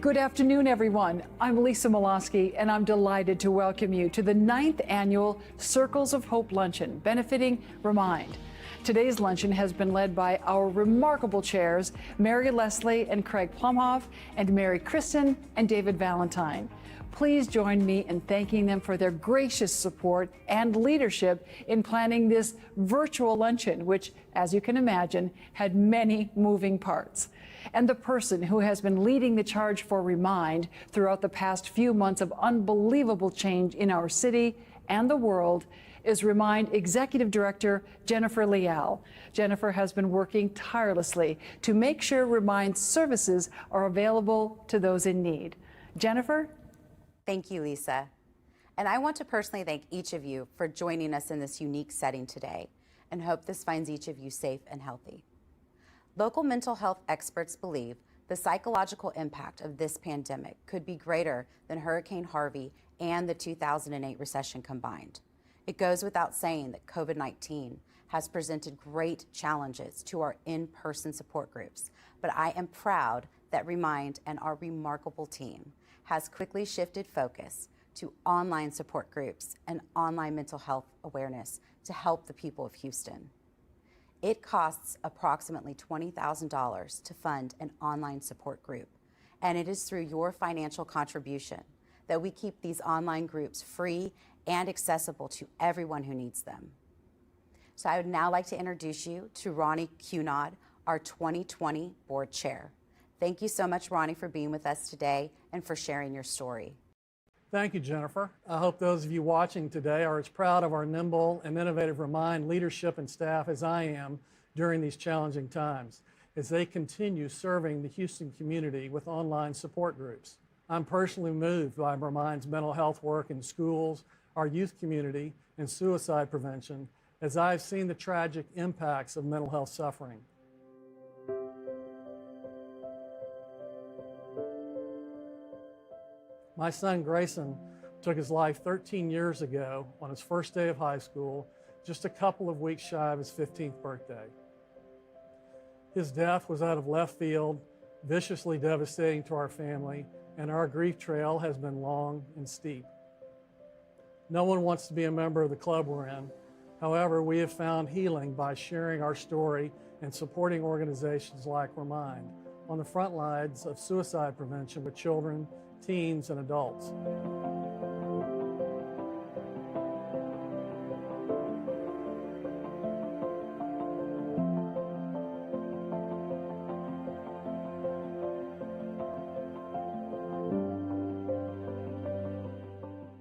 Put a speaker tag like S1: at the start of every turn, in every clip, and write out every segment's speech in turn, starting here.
S1: Good afternoon, everyone. I'm Lisa Molosky, and I'm delighted to welcome you to the 9th annual Circles of Hope Luncheon, benefiting Remind. Today's luncheon has been led by our remarkable chairs, Mary Leslie and Craig Plumhoff, and Mary Kristen and David Valentine. Please join me in thanking them for their gracious support and leadership in planning this virtual luncheon, which, as you can imagine, had many moving parts. And the person who has been leading the charge for Remind throughout the past few months of unbelievable change in our city and the world is Remind Executive Director Jennifer Leal. Jennifer has been working tirelessly to make sure Remind services are available to those in need. Jennifer?
S2: Thank you, Lisa. And I want to personally thank each of you for joining us in this unique setting today, and hope this finds each of you safe and healthy. Local mental health experts believe the psychological impact of this pandemic could be greater than Hurricane Harvey and the 2008 recession combined. It goes without saying that COVID-19 has presented great challenges to our in-person support groups, but I am proud that Remind and our remarkable team has quickly shifted focus to online support groups and online mental health awareness to help the people of Houston. It costs approximately $20,000 to fund an online support group, and it is through your financial contribution that we keep these online groups free and accessible to everyone who needs them. So I would now like to introduce you to Ronnie Cunod, our 2020 board chair. Thank you so much, Ronnie, for being with us today and for sharing your story.
S3: Thank you, Jennifer. I hope those of you watching today are as proud of our nimble and innovative Remind leadership and staff as I am during these challenging times, as they continue serving the Houston community with online support groups. I'm personally moved by Remind's mental health work in schools, our youth community, and suicide prevention, as I've seen the tragic impacts of mental health suffering. My son Grayson took his life 13 years ago on his first day of high school, just a couple of weeks shy of his 15th birthday. His death was out of left field, viciously devastating to our family, and our grief trail has been long and steep. No one wants to be a member of the club we're in. However, we have found healing by sharing our story and supporting organizations like Remind on the front lines of suicide prevention with children, teens, and adults.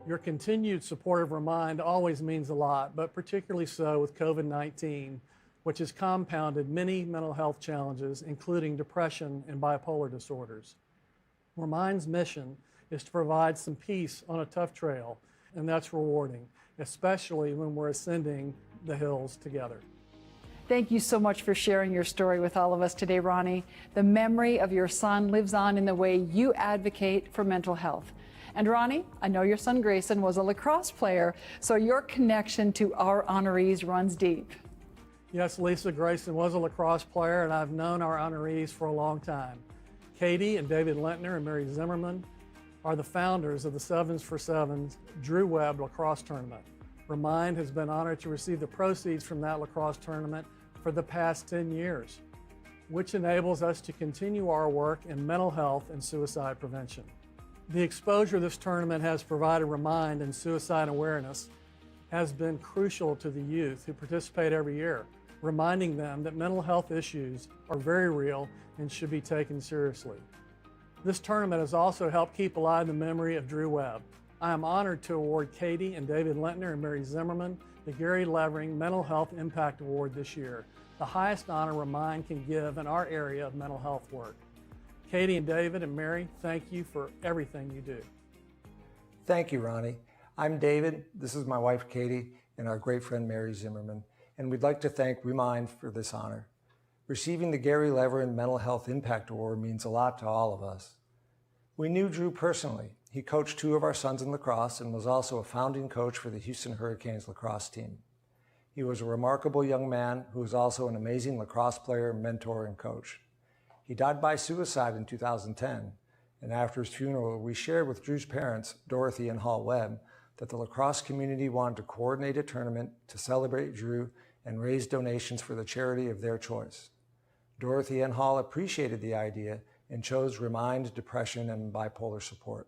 S3: Your continued support of Remind always means a lot, but particularly so with COVID-19, which has compounded many mental health challenges, including depression and bipolar disorders. Remind's mission is to provide some peace on a tough trail, and that's rewarding, especially when we're ascending the hills together.
S1: Thank you so much for sharing your story with all of us today, Ronnie. The memory of your son lives on in the way you advocate for mental health. And Ronnie, I know your son Grayson was a lacrosse player, so your connection to our honorees runs deep.
S3: Yes, Lisa, Grayson was a lacrosse player, and I've known our honorees for a long time. Katie and David Lentner and Mary Zimmerman are the founders of the Sevens for Sevens Drew Webb Lacrosse Tournament. Remind has been honored to receive the proceeds from that lacrosse tournament for the past 10 years, which enables us to continue our work in mental health and suicide prevention. The exposure this tournament has provided Remind in suicide awareness has been crucial to the youth who participate every year, reminding them that mental health issues are very real and should be taken seriously. This tournament has also helped keep alive the memory of Drew Webb. I am honored to award Katie and David Lentner and Mary Zimmerman the Gary Levering Mental Health Impact Award this year, the highest honor Remind can give in our area of mental health work. Katie and David and Mary, thank you for everything you do.
S4: Thank you, Ronnie. I'm David, this is my wife Katie, and our great friend Mary Zimmerman, and we'd like to thank Remind for this honor. Receiving the Gary Levering Mental Health Impact Award means a lot to all of us. We knew Drew personally. He coached 2 of our sons in lacrosse and was also a founding coach for the Houston Hurricanes lacrosse team. He was a remarkable young man who was also an amazing lacrosse player, mentor, and coach. He died by suicide in 2010, And after his funeral, we shared with Drew's parents, Dorothy and Hall Webb, that the lacrosse community wanted to coordinate a tournament to celebrate Drew and raise donations for the charity of their choice. Dorothy and Hall appreciated the idea and chose Remind Depression and Bipolar Support.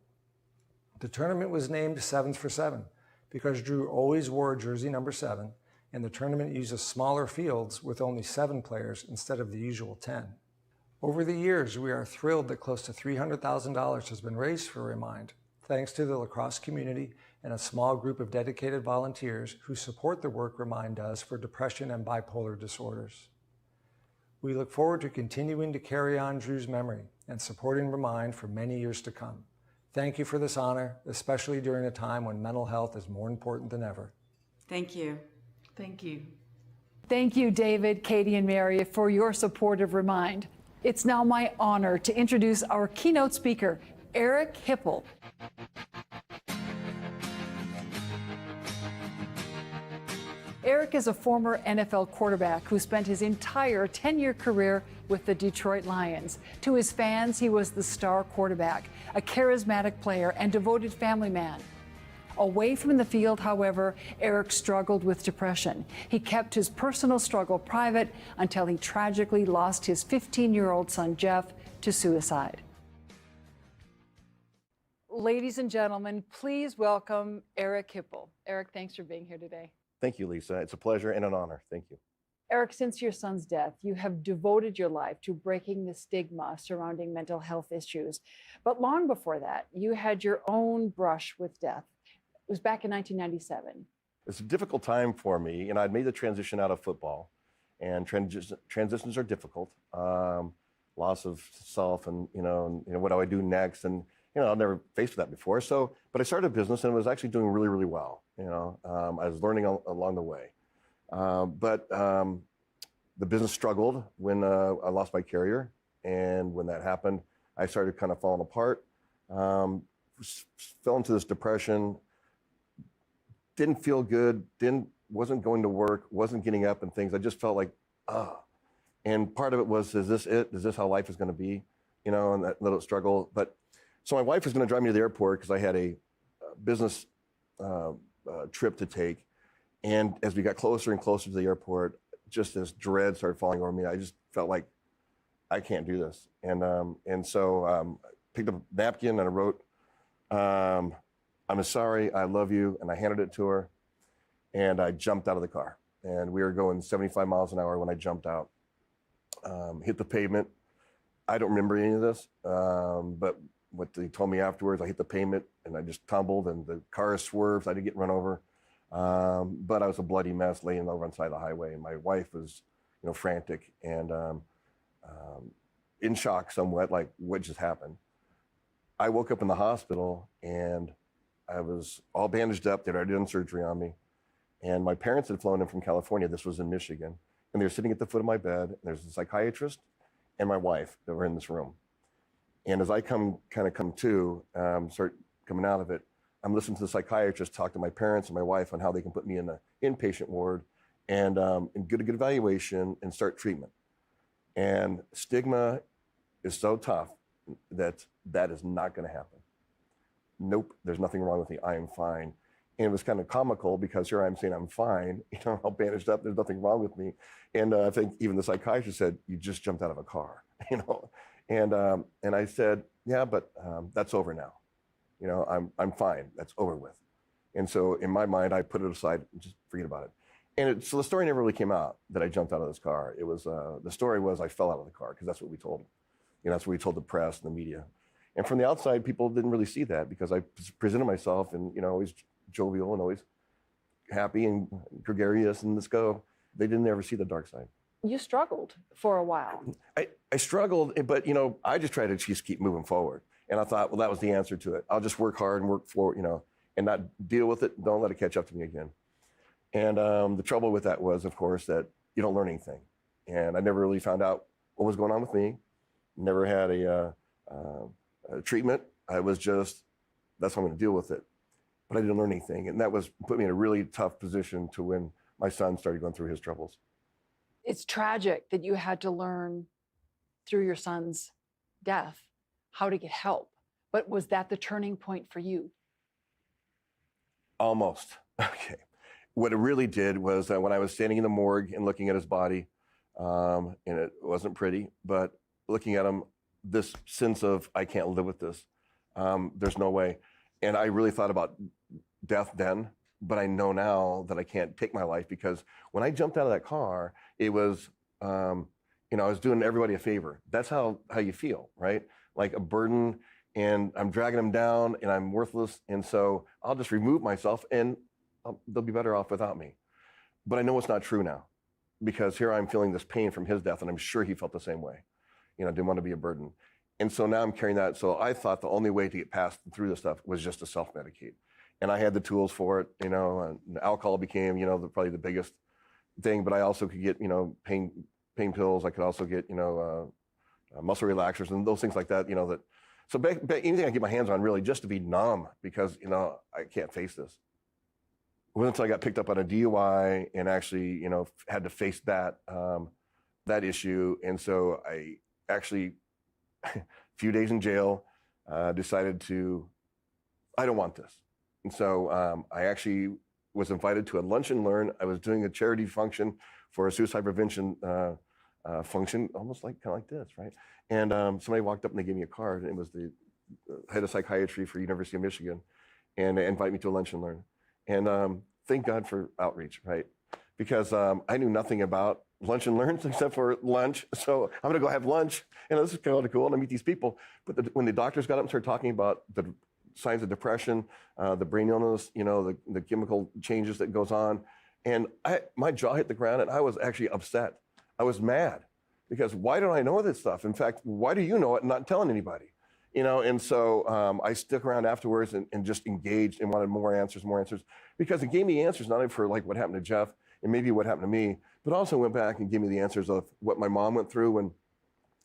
S4: The tournament was named Sevens for Seven because Drew always wore jersey number 7, and the tournament uses smaller fields with only 7 players instead of the usual 10. Over the years, we are thrilled that close to $300,000 has been raised for Remind, thanks to the lacrosse community and a small group of dedicated volunteers who support the work Remind does for depression and bipolar disorders. We look forward to continuing to carry on Drew's memory and supporting Remind for many years to come. Thank you for this honor, especially during a time when mental health is more important than ever.
S5: Thank you.
S1: Thank you. Thank you, David, Katie, and Mary, for your support of Remind. It's now my honor to introduce our keynote speaker, Eric Hipple. Eric is a former NFL quarterback who spent his entire 10-year career with the Detroit Lions. To his fans, he was the star quarterback, a charismatic player, and devoted family man. Away from the field, however, Eric struggled with depression. He kept his personal struggle private until he tragically lost his 15-year-old son, Jeff, to suicide. Ladies and gentlemen, please welcome Eric Hipple. Eric, thanks for being here today.
S6: Thank you, Lisa. It's a pleasure and an honor. Thank you.
S1: Eric, since your son's death, you have devoted your life to breaking the stigma surrounding mental health issues. But long before that, you had your own brush with death. It was back in 1997.
S6: It's a difficult time for me, and I'd made the transition out of football, and transitions are difficult. Loss of self, and what do I do next? And I've never faced that before. But I started a business, and it was actually doing really, really well. I was learning along the way. But the business struggled when I lost my carrier, and when that happened, I started kind of falling apart. Fell into this depression. Didn't feel good. Wasn't going to work. Wasn't getting up and things. I just felt like, And part of it was, is this it? Is this how life is going to be? And that little struggle. But so my wife was going to drive me to the airport because I had a business trip to take. And as we got closer and closer to the airport, just this dread started falling over me. I just felt like I can't do this. And so picked up a napkin and I wrote, I'm sorry, I love you. And I handed it to her and I jumped out of the car. And we were going 75 miles an hour when I jumped out. Hit the pavement. I don't remember any of this, but what they told me afterwards, I hit the pavement and I just tumbled and the car swerved. I didn't get run over. But I was a bloody mess laying over on the side of the highway. And my wife was, frantic and in shock somewhat, like what just happened. I woke up in the hospital and I was all bandaged up. They'd already done surgery on me. And my parents had flown in from California. This was in Michigan. And they were sitting at the foot of my bed. And there's a psychiatrist and my wife that were in this room. And as I come to, start coming out of it, I'm listening to the psychiatrist talk to my parents and my wife on how they can put me in the inpatient ward and get a good evaluation and start treatment. And stigma is so tough that is not going to happen. Nope, there's nothing wrong with me. I am fine. And it was kind of comical because here I'm saying I'm fine, all bandaged up, there's nothing wrong with me. And I think even the psychiatrist said, you just jumped out of a car, And I said, yeah, but that's over now. I'm fine, that's over with. And so in my mind, I put it aside and just forget about it. And so the story never really came out that I jumped out of this car. It was, the story was I fell out of the car because that's what we told, that's what we told the press and the media. And from the outside, people didn't really see that because I presented myself and, always jovial and always happy and gregarious and let's go. They didn't ever see the dark side.
S1: You struggled for a while.
S6: I struggled, but, I just tried to just keep moving forward. And I thought, well, that was the answer to it. I'll just work hard and work for, and not deal with it. Don't let it catch up to me again. And the trouble with that was, of course, that you don't learn anything. And I never really found out what was going on with me. Never had a treatment. I was just, that's how I'm going to deal with it. But I didn't learn anything. And that put me in a really tough position to when my son started going through his troubles.
S1: It's tragic that you had to learn through your son's death how to get help. But was that the turning point for you?
S6: Almost. Okay. What it really did was when I was standing in the morgue and looking at his body, and it wasn't pretty, but looking at him, this sense of, I can't live with this. There's no way. And I really thought about death then, but I know now that I can't take my life, because when I jumped out of that car, it was, I was doing everybody a favor. That's how you feel, right? Like a burden, and I'm dragging them down, and I'm worthless. And so I'll just remove myself, and they'll be better off without me. But I know it's not true now, because here I'm feeling this pain from his death, and I'm sure he felt the same way. Didn't want to be a burden. And so now I'm carrying that. So I thought the only way to get past through this stuff was just to self-medicate. And I had the tools for it, and alcohol became, probably the biggest thing, but I also could get, pain pills. I could also get, muscle relaxers and those things like that, so anything I get my hands on, really, just to be numb, because, I can't face this. It wasn't until I got picked up on a DUI and actually, had to face that issue. And so I actually, a few days in jail, decided I don't want this. And so I actually was invited to a lunch and learn. I was doing a charity function for a suicide prevention function, almost kind of like this, right? And somebody walked up and they gave me a card, and it was the head of psychiatry for University of Michigan, and they invited me to a lunch and learn. And thank God for outreach, right? Because I knew nothing about lunch and learns except for lunch. So I'm going to go have lunch, and this is kind of cool, and I meet these people. But when the doctors got up and started talking about the signs of depression, the brain illness, the chemical changes that goes on, and my jaw hit the ground, and I was actually upset. I was mad, because why don't I know this stuff? In fact, why do you know it and not telling anybody? And so I stuck around afterwards and just engaged and wanted more answers, because it gave me answers not only for what happened to Jeff and maybe what happened to me, but also went back and gave me the answers of what my mom went through when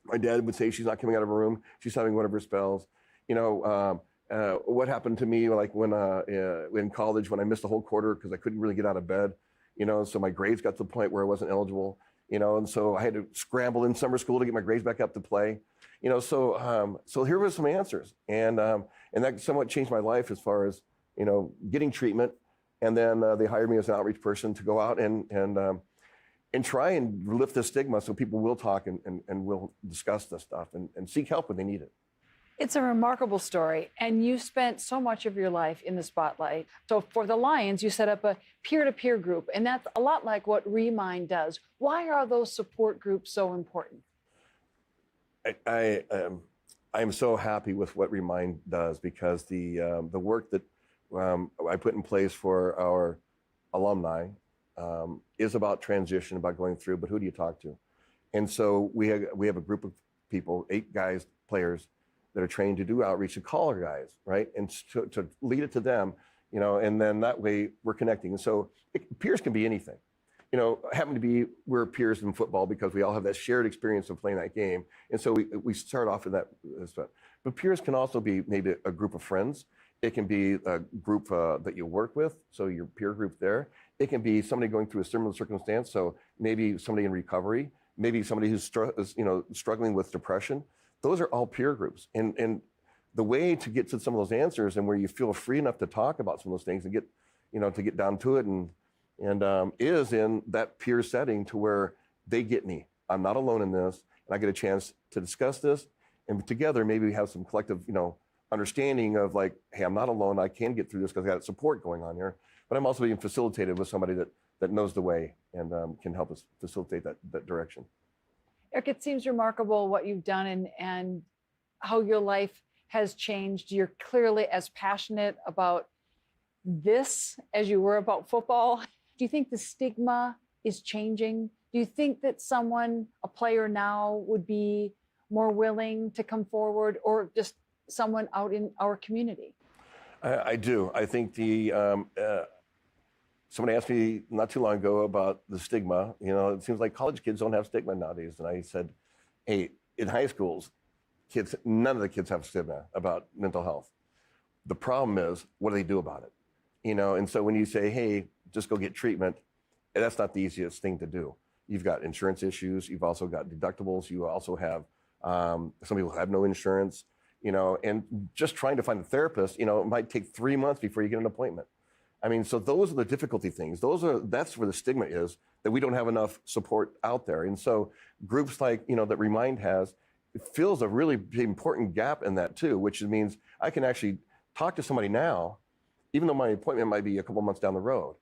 S6: my dad would say she's not coming out of her room, she's having one of her spells. What happened to me when in college, when I missed a whole quarter because I couldn't really get out of bed, so my grades got to the point where I wasn't eligible, and so I had to scramble in summer school to get my grades back up to play. So here were some answers, and that somewhat changed my life as far as getting treatment, and then they hired me as an outreach person to go out and try and lift the stigma, so people will talk and will discuss this stuff and seek help when they need it.
S1: It's a remarkable story, and you spent so much of your life in the spotlight. So for the Lions, you set up a peer-to-peer group, and that's a lot like what Remind does. Why are those support groups so important?
S6: I am so happy with what Remind does, because the work that I put in place for our alumni is about transition, about going through, but who do you talk to? And so we have a group of people, 8 guys, players, that are trained to do outreach, to call our guys, right? And to lead it to them, and then that way we're connecting. And so peers can be anything. Happen to be, we're peers in football because we all have that shared experience of playing that game. And so we start off with that stuff. But peers can also be maybe a group of friends. It can be a group that you work with, so your peer group there. It can be somebody going through a similar circumstance, so maybe somebody in recovery, maybe somebody who's struggling with depression. Those are all peer groups. And the way to get to some of those answers, and where you feel free enough to talk about some of those things and get, to get down to it, and is in that peer setting, to where they get me. I'm not alone in this, and I get a chance to discuss this, and together maybe we have some collective, understanding of hey, I'm not alone. I can get through this because I got support going on here. But I'm also being facilitated with somebody that knows the way and can help us facilitate that direction.
S1: Eric, it seems remarkable what you've done and how your life has changed. You're clearly as passionate about this as you were about football. Do you think the stigma is changing? Do you think that a player now, would be more willing to come forward, or just someone out in our community?
S6: I do. I think somebody asked me not too long ago about the stigma. It seems like college kids don't have stigma nowadays. And I said, hey, in high schools, none of the kids have stigma about mental health. The problem is, what do they do about it? And so when you say, hey, just go get treatment, that's not the easiest thing to do. You've got insurance issues. You've also got deductibles. You also have some people have no insurance. and just trying to find a therapist, it might take 3 months before you get an appointment. I mean, so those are the difficulty things. That's where the stigma is, that we don't have enough support out there. And so groups like, that Remind has, it fills a really important gap in that too, which means I can actually talk to somebody now, even though my appointment might be a couple months down the road,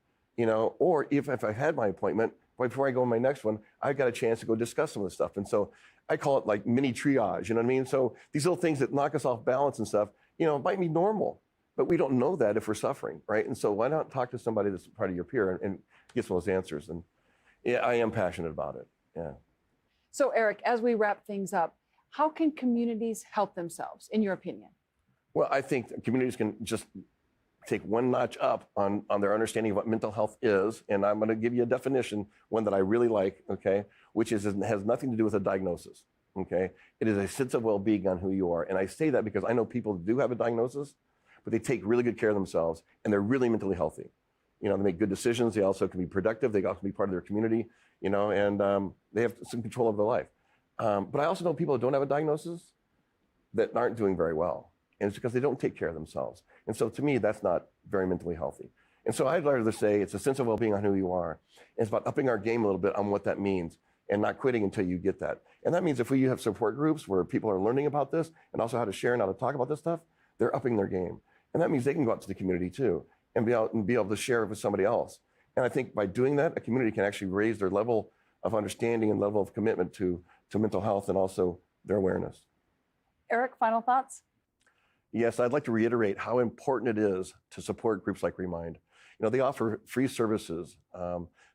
S6: or if I had my appointment, before I go on my next one, I got a chance to go discuss some of this stuff. And so I call it like mini triage, you know what I mean? So these little things that knock us off balance and stuff, might be normal, but we don't know that if we're suffering, right? And so why not talk to somebody that's part of your peer and get some of those answers? And yeah, I am passionate about it, yeah.
S1: So Eric, as we wrap things up, how can communities help themselves, in your opinion?
S6: Well, I think communities can just take one notch up on their understanding of what mental health is. And I'm going to give you a definition, one that I really like, okay, which has nothing to do with a diagnosis, okay? It is a sense of well-being on who you are. And I say that because I know people that do have a diagnosis, but they take really good care of themselves and they're really mentally healthy. They make good decisions. They also can be productive. They also can be part of their community, and they have some control of their life. But I also know people that don't have a diagnosis that aren't doing very well. And it's because they don't take care of themselves. And so to me, that's not very mentally healthy. And so I'd rather say it's a sense of well-being on who you are. And it's about upping our game a little bit on what that means and not quitting until you get that. And that means if we have support groups where people are learning about this and also how to share and how to talk about this stuff, they're upping their game. And that means they can go out to the community too and be able to share it with somebody else. And I think by doing that, a community can actually raise their level of understanding and level of commitment to mental health and also their awareness.
S1: Eric, final thoughts?
S6: Yes, I'd like to reiterate how important it is to support groups like Remind. They offer free services.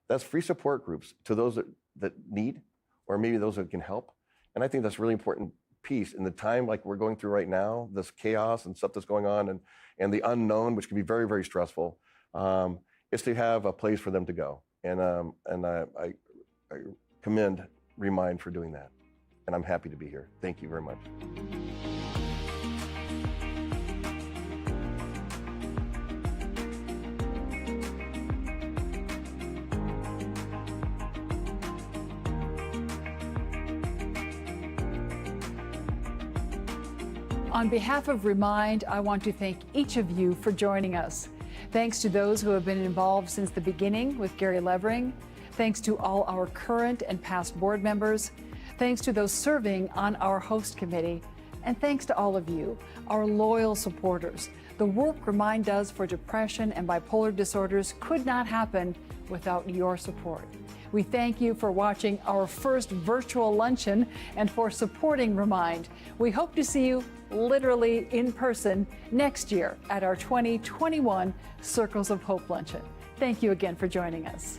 S6: That's free support groups to those that need, or maybe those that can help. And I think that's a really important piece in the time like we're going through right now, this chaos and stuff that's going on and the unknown, which can be very, very stressful, is to have a place for them to go. And I commend Remind for doing that. And I'm happy to be here. Thank you very much.
S1: On behalf of Remind, I want to thank each of you for joining us. Thanks to those who have been involved since the beginning with Gary Levering. Thanks to all our current and past board members. Thanks to those serving on our host committee. And thanks to all of you, our loyal supporters. The work Remind does for depression and bipolar disorders could not happen without your support. We thank you for watching our first virtual luncheon and for supporting Remind. We hope to see you literally in person next year at our 2021 Circles of Hope Luncheon. Thank you again for joining us.